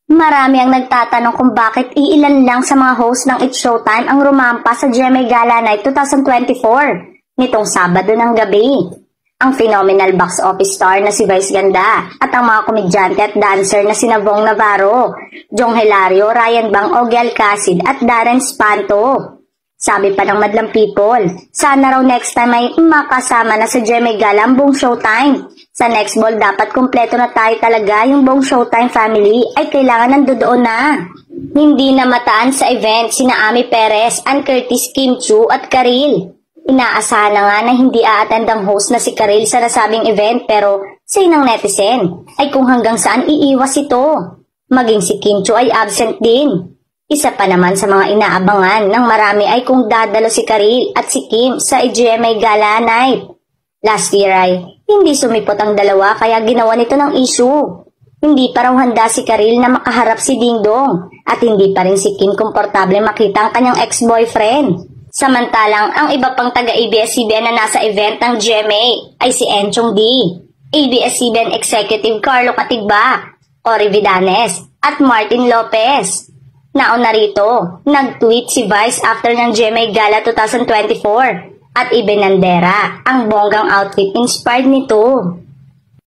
Marami ang nagtatanong kung bakit iilan lang sa mga host ng It's Showtime ang rumampa sa GMA Gala Night 2024 nitong Sabado ng gabi. Ang phenomenal box office star na si Vice Ganda at ang mga komedyante at dancer na sina Bong Navarro, Jong Hilario, Ryan Bang, Ogie Alcacid at Darren Espanto. Sabi pa ng Madlang People, sana raw next time ay makasama na sa GMA Gala ang buong Showtime. Sa next ball dapat kumpleto na tayo talaga, yung buong Showtime family ay kailangan nandoon na. Hindi na mataan sa event sina Ami Perez, Ann Curtis, Kim Chiu at Karil. Inaasahan na nga na hindi a-attend ang host na si Karil sa nasabing event pero say ng netizen ay kung hanggang saan iiwas ito. Maging si Kim Chiu ay absent din. Isa pa naman sa mga inaabangan ng marami ay kung dadalo si Karil at si Kim sa GMA Gala Night. Last year ay hindi sumipot ang dalawa kaya ginawa nito ng issue. Hindi pa raw handa si Karil na makaharap si Ding Dong at hindi pa rin si Kim komportable makita ang kanyang ex-boyfriend. Samantalang ang iba pang taga-ABS-CBN na nasa event ng GMA ay si Enchong D, ABS-CBN Executive Carlo Catigba, Cory Vidanes at Martin Lopez. Nauna rito, nag-tweet si Vice after ng GMA Gala 2024 at ibinandera ang bonggang outfit inspired nito.